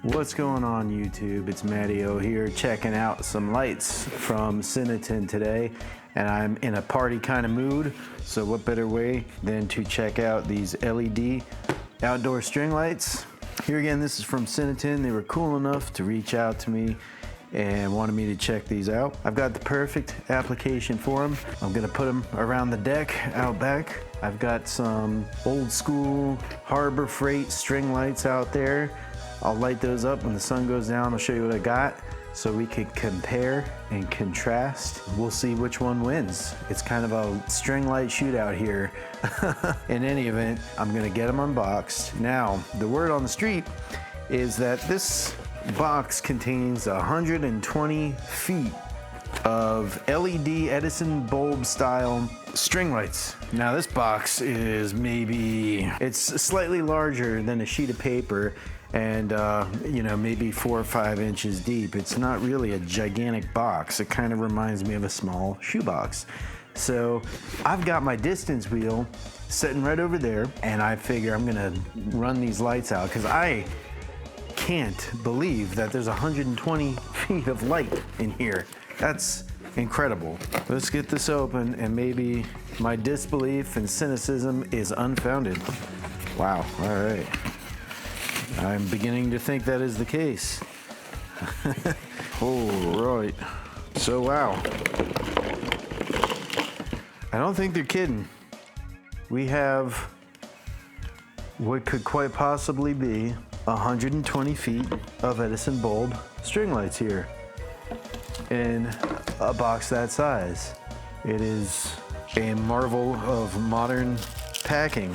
What's going on YouTube? It's Matteo here checking out some lights from Cinoton today, and I'm in a party kind of mood, so what better way than to check out these LED outdoor string lights. Here again, this is from Cinoton. They were cool enough to reach out to me and wanted me to check these out. I've got the perfect application for them. I'm gonna put them around the deck out back. I've got some old school Harbor Freight string lights out there. I'll light those up when the sun goes down. I'll show you what I got so we could compare and contrast. We'll see which one wins. It's kind of a string light shootout here. In any event, I'm gonna get them unboxed. Now, the word on the street is that this box contains 120 feet of LED Edison bulb style string lights. Now this box is it's slightly larger than a sheet of paper, and you know, maybe 4 or 5 inches deep. It's not really a gigantic box. It kind of reminds me of a small shoebox. So I've got my distance wheel sitting right over there, and I figure I'm gonna run these lights out because I can't believe that there's 120 feet of light in here. That's incredible. Let's get this open, and maybe my disbelief and cynicism is unfounded. Wow, all right. I'm beginning to think that is the case. All right. So, wow. I don't think they're kidding. We have what could quite possibly be 120 feet of Edison bulb string lights here in a box that size. It is a marvel of modern packing.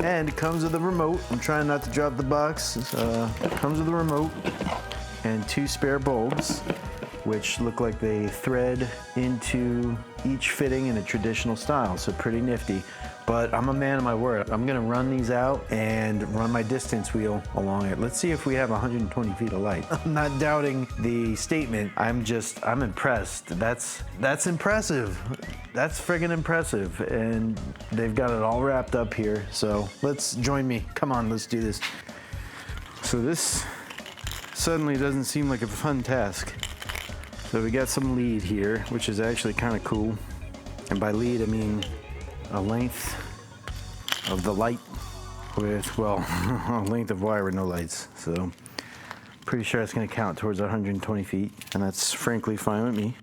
And it comes with a remote. I'm trying not to drop the box. It comes with a remote and 2 spare bulbs, which look like they thread into each fitting in a traditional style, so pretty nifty. But I'm a man of my word. I'm gonna run these out and run my distance wheel along it. Let's see if we have 120 feet of light. I'm not doubting the statement. I'm impressed. That's impressive. That's friggin' impressive. And they've got it all wrapped up here. So let's join me. Come on, let's do this. So this suddenly doesn't seem like a fun task. So we got some lead here, which is actually kind of cool. And by lead, I mean a length of the light with, well, a length of wire with no lights. So pretty sure it's gonna count towards 120 feet, and that's frankly fine with me.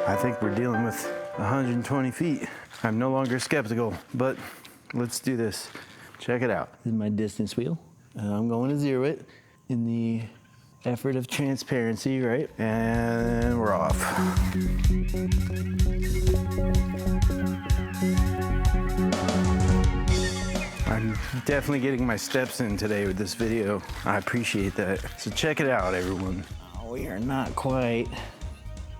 I think we're dealing with 120 feet. I'm no longer skeptical, but let's do this. Check it out. This is my distance wheel. I'm going to zero it in the effort of transparency, right? And we're off. I'm definitely getting my steps in today with this video. I appreciate that. So check it out, everyone. Oh, we are not quite.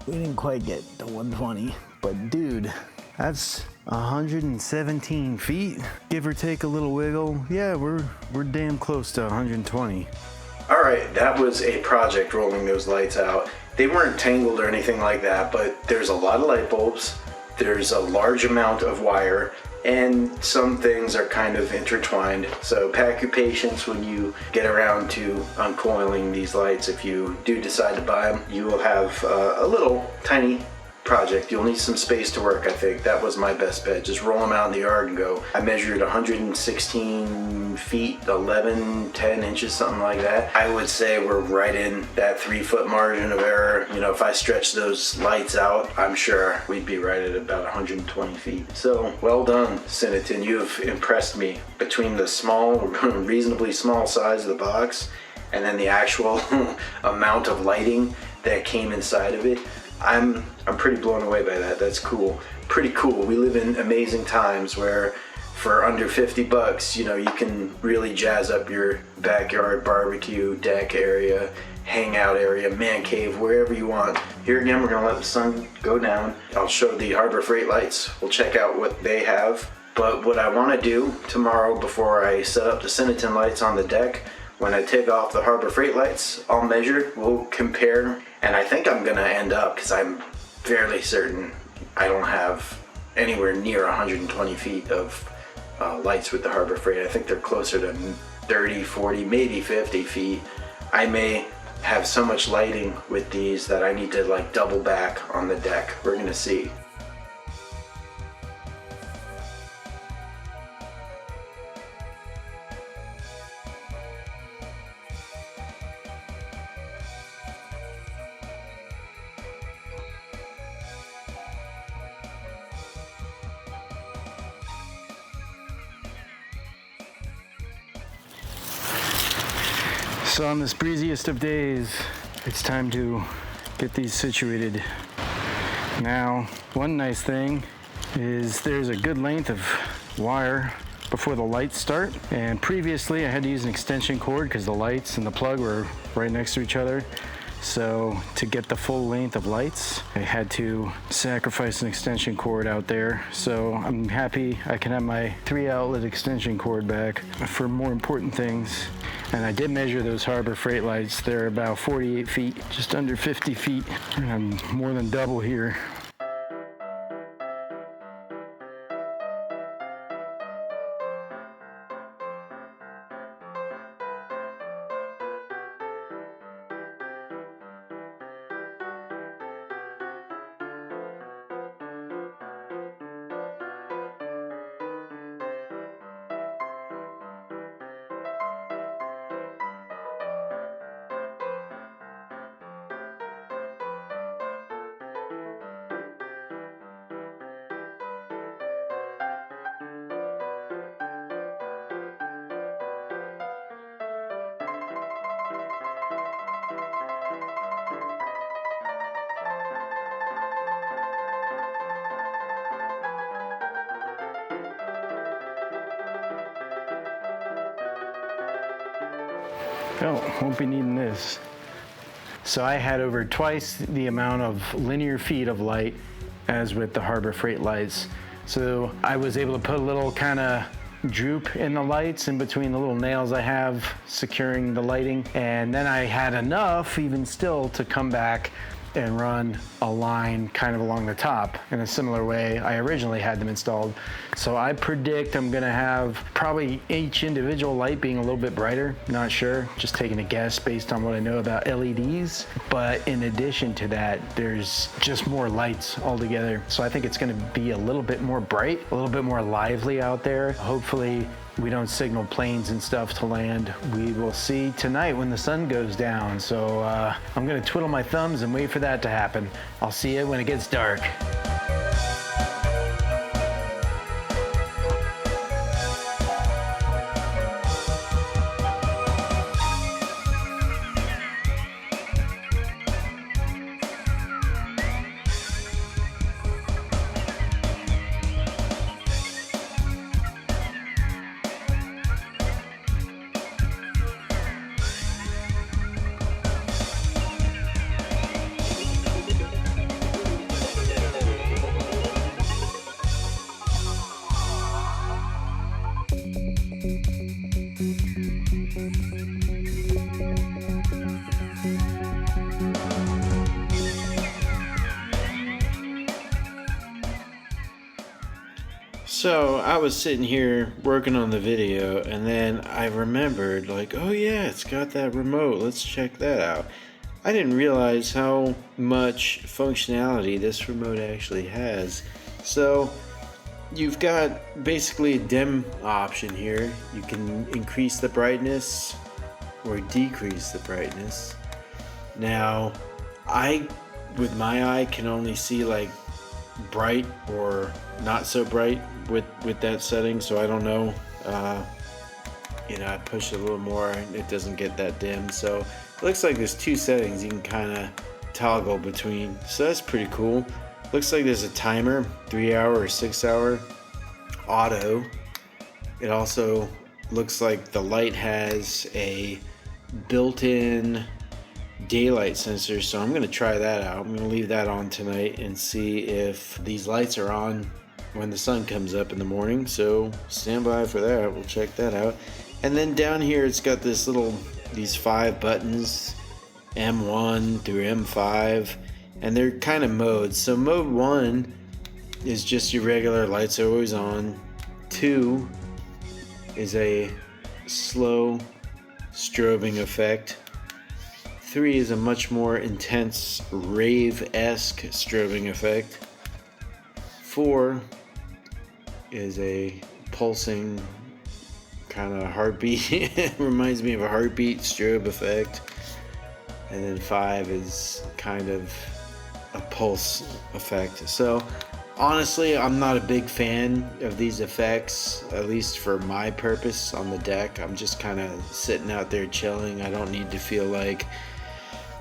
We didn't quite get to 120, but dude, that's 117 feet, give or take a little wiggle. Yeah, we're damn close to 120. All right, that was a project rolling those lights out. They weren't tangled or anything like that, but there's a lot of light bulbs, there's a large amount of wire, and some things are kind of intertwined. So pack your patience when you get around to uncoiling these lights. If you do decide to buy them, you will have a little tiny project. You'll need some space to work, I think. That was my best bet. Just roll them out in the yard and go. I measured 116 feet, 10 inches, something like that. I would say we're right in that 3-foot margin of error. You know, if I stretch those lights out, I'm sure we'd be right at about 120 feet. So, well done, Cinoton. You've impressed me. Between the small, reasonably small size of the box and then the actual amount of lighting that came inside of it, I'm pretty blown away by that. That's cool. pretty cool. We live in amazing times where for under 50 bucks, you know, you can really jazz up your backyard barbecue, deck area, hangout area, man cave, wherever you want. Here again, we're gonna let the sun go down. I'll show the Harbor Freight lights. We'll check out what they have. But what I wanna do tomorrow before I set up the Cinoton lights on the deck, when I take off the Harbor Freight lights, I'll measure, we'll compare, and I think I'm gonna end up, because I'm fairly certain I don't have anywhere near 120 feet of lights with the Harbor Freight. I think they're closer to 30, 40, maybe 50 feet. I may have so much lighting with these that I need to like double back on the deck. We're gonna see. So on this breeziest of days, it's time to get these situated. Now, one nice thing is there's a good length of wire before the lights start. And previously I had to use an extension cord because the lights and the plug were right next to each other. So to get the full length of lights, I had to sacrifice an extension cord out there. So I'm happy I can have my 3-outlet extension cord back for more important things. And I did measure those Harbor Freight lights. They're about 48 feet, just under 50 feet. And I'm more than double here. Oh, won't be needing this. So I had over twice the amount of linear feet of light as with the Harbor Freight lights. So I was able to put a little kind of droop in the lights in between the little nails I have securing the lighting. And then I had enough even still to come back and run a line kind of along the top in a similar way I originally had them installed. So I predict I'm gonna have probably each individual light being a little bit brighter, not sure, just taking a guess based on what I know about LEDs. But in addition to that, there's just more lights altogether. So I think it's gonna be a little bit more bright, a little bit more lively out there. Hopefully we don't signal planes and stuff to land. We will see tonight when the sun goes down. So I'm gonna twiddle my thumbs and wait for that to happen. I'll see you when it gets dark. So I was sitting here working on the video, and then I remembered, like, oh yeah, it's got that remote, let's check that out. I didn't realize how much functionality this remote actually has. So you've got basically a dim option here. You can increase the brightness or decrease the brightness. Now with my eye can only see like bright or not so bright with that setting, so I don't know. I push it a little more and it doesn't get that dim. So it looks like there's two settings you can kind of toggle between, so that's pretty cool. Looks like there's a timer, 3 hour or 6 hour auto. It also looks like the light has a built-in daylight sensor, so I'm gonna try that out. I'm gonna leave that on tonight and see if these lights are on when the sun comes up in the morning, so stand by for that. We'll check that out. And then down here it's got these 5 buttons, M1 through M5, and they're kind of modes. So mode 1 is just your regular lights are always on. 2 is a slow strobing effect. 3 is a much more intense rave-esque strobing effect. 4 is a pulsing kind of heartbeat. Reminds me of a heartbeat strobe effect. And then 5 is kind of a pulse effect. So honestly, I'm not a big fan of these effects, at least for my purpose on the deck. I'm just kind of sitting out there chilling. I don't need to feel like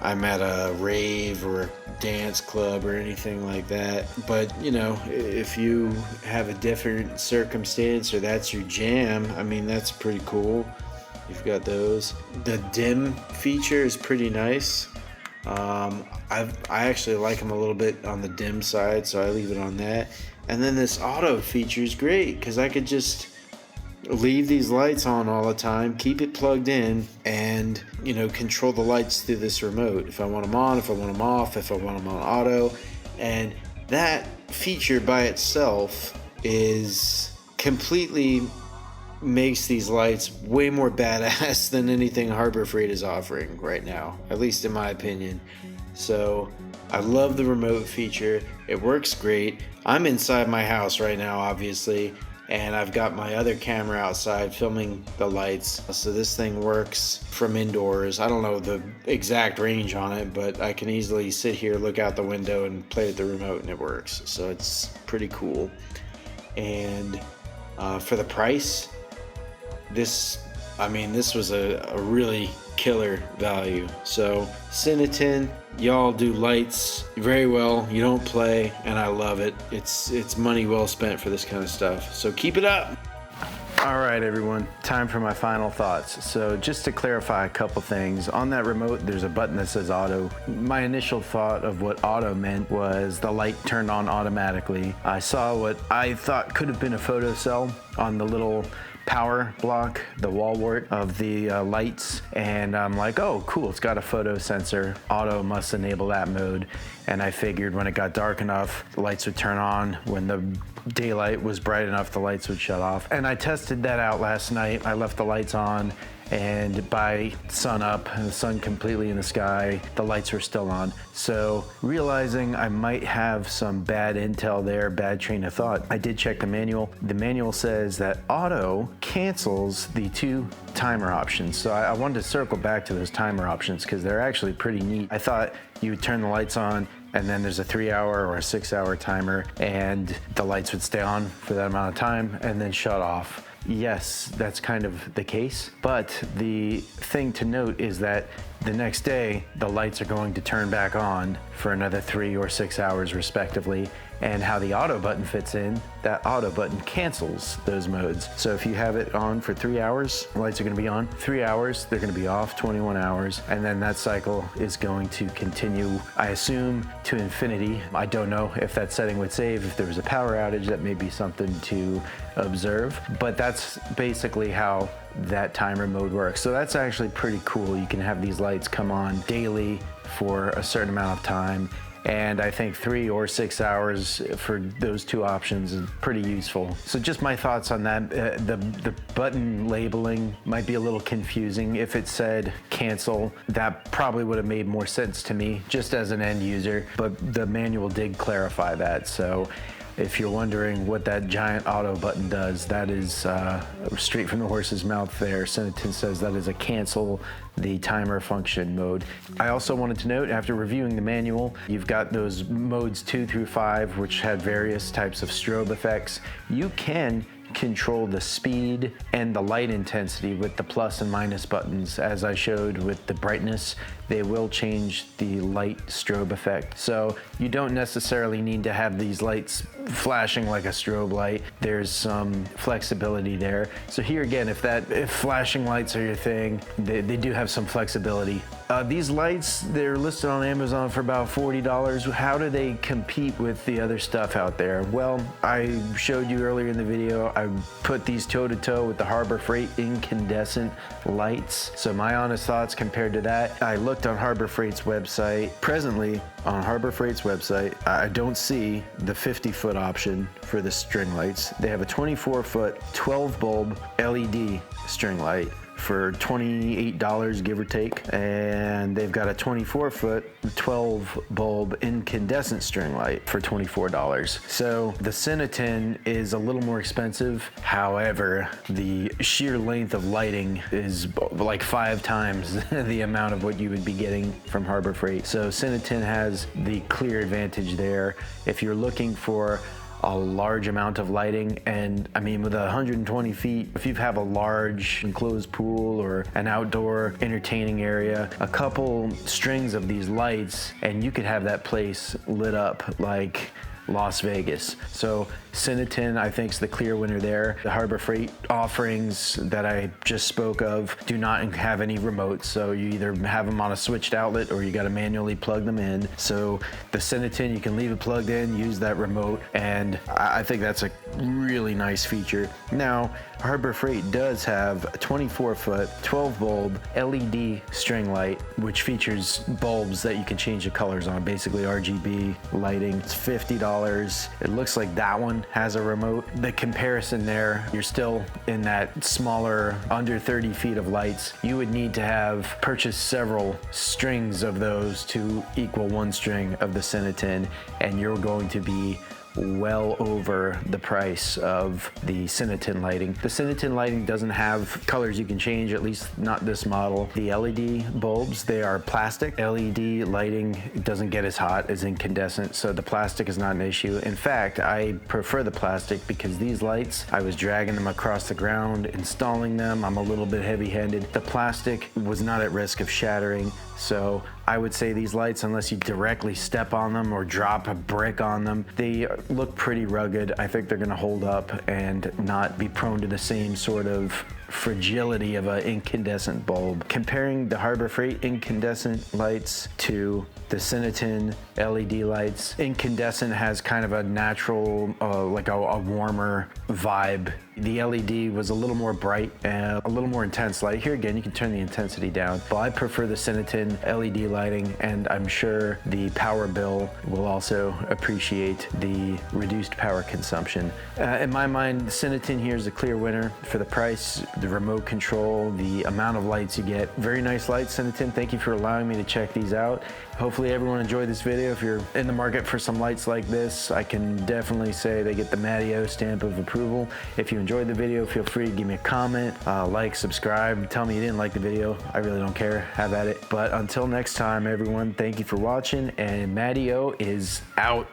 I'm at a rave or a dance club or anything like that. But you know, if you have a different circumstance or that's your jam, I mean, that's pretty cool. You've got those. The dim feature is pretty nice. I actually like them a little bit on the dim side, so I leave it on that. And then this auto feature is great because I could just leave these lights on all the time, keep it plugged in, and you know, control the lights through this remote. If I want them on, if I want them off, if I want them on auto. And that feature by itself is completely makes these lights way more badass than anything Harbor Freight is offering right now, at least in my opinion. So I love the remote feature. It works great. I'm inside my house right now, obviously, and I've got my other camera outside filming the lights. So this thing works from indoors. I don't know the exact range on it, but I can easily sit here, look out the window, and play with the remote, and it works. So it's pretty cool. And for the price, this was a really killer value. So Cinoton, y'all do lights very well. You don't play, and I love it. It's money well spent for this kind of stuff. So keep it up. All right, everyone, time for my final thoughts. So just to clarify a couple things, on that remote, there's a button that says auto. My initial thought of what auto meant was the light turned on automatically. I saw what I thought could have been a photocell on the little power block, the wall wart of the lights, and I'm like, oh cool, it's got a photo sensor. Auto must enable that mode. And I figured when it got dark enough, the lights would turn on. When the daylight was bright enough, the lights would shut off. And I tested that out last night. I left the lights on, and by sun up, the sun completely in the sky, the lights were still on. So realizing I might have some bad intel there, bad train of thought, I did check the manual. The manual says that auto cancels the 2 timer options. So I wanted to circle back to those timer options because they're actually pretty neat. I thought you would turn the lights on, and then there's a 3 hour or a 6 hour timer, and the lights would stay on for that amount of time and then shut off. Yes, that's kind of the case, but the thing to note is that the next day, the lights are going to turn back on for another 3 or 6 hours respectively. And how the auto button fits in, that auto button cancels those modes. So if you have it on for 3 hours, the lights are gonna be on. 3 hours, they're gonna be off, 21 hours. And then that cycle is going to continue, I assume, to infinity. I don't know if that setting would save. If there was a power outage, that may be something to observe. But that's basically how that timer mode works. So that's actually pretty cool. You can have these lights come on daily for a certain amount of time. And I think 3 or 6 hours for those 2 options is pretty useful. So just my thoughts on that. The button labeling might be a little confusing. If it said cancel, that probably would have made more sense to me just as an end user, but the manual did clarify that. So if you're wondering what that giant auto button does, that is straight from the horse's mouth there. Cinoton says that is a cancel the timer function mode. I also wanted to note, after reviewing the manual, you've got those modes 2 through 5, which had various types of strobe effects. You can control the speed and the light intensity with the plus and minus buttons. As I showed with the brightness, they will change the light strobe effect. So you don't necessarily need to have these lights flashing like a strobe light. There's some flexibility there. So here again, if flashing lights are your thing, they do have some flexibility. These lights, they're listed on Amazon for about $40. How do they compete with the other stuff out there? Well, I showed you earlier in the video, I put these toe-to-toe with the Harbor Freight incandescent lights. So my honest thoughts compared to that, I looked on Harbor Freight's website. Presently, on Harbor Freight's website, I don't see the 50-foot option for the string lights. They have a 24-foot, 12-bulb LED string light for $28, give or take, and they've got a 24-foot 12-bulb incandescent string light for $24. So the Cinoton is a little more expensive. However, the sheer length of lighting is like 5 times the amount of what you would be getting from Harbor Freight. So Cinoton has the clear advantage there. If you're looking for a large amount of lighting, and I mean with 120 feet, if you have a large enclosed pool or an outdoor entertaining area, a couple strings of these lights and you could have that place lit up like Las Vegas. So Cinoton, I think, is the clear winner there. The Harbor Freight offerings that I just spoke of do not have any remotes, so you either have them on a switched outlet or you got to manually plug them in. So the Cinoton, you can leave it plugged in, use that remote, and I think that's a really nice feature. Now, Harbor Freight does have a 24-foot, 12-bulb LED string light, which features bulbs that you can change the colors on, basically RGB lighting. It's $50. It looks like that one has a remote. The comparison there, you're still in that smaller, under 30 feet of lights. You would need to have purchased several strings of those to equal one string of the Cinoton, and you're going to be well over the price of the Cinoton lighting. The Cinoton lighting doesn't have colors you can change, at least not this model. The LED bulbs, they are plastic. LED lighting doesn't get as hot as incandescent, so the plastic is not an issue. In fact, I prefer the plastic because these lights, I was dragging them across the ground, installing them. I'm a little bit heavy-handed. The plastic was not at risk of shattering, so I would say these lights, unless you directly step on them or drop a brick on them, they look pretty rugged. I think they're gonna hold up and not be prone to the same sort of fragility of an incandescent bulb. Comparing the Harbor Freight incandescent lights to the Cinoton LED lights, incandescent has kind of a natural, like a warmer vibe. The LED was a little more bright and a little more intense light. Here again, you can turn the intensity down, but I prefer the Cinoton LED lighting, and I'm sure the power bill will also appreciate the reduced power consumption. In my mind, the Cinoton here is a clear winner for the price, the remote control, the amount of lights you get. Very nice lights, Cinoton. Thank you for allowing me to check these out. Hopefully everyone enjoyed this video. If you're in the market for some lights like this, I can definitely say they get the Matty O stamp of approval. If you enjoyed the video, feel free to give me a comment, like, subscribe, tell me you didn't like the video. I really don't care, have at it. But until next time, everyone, thank you for watching, and Matty O is out.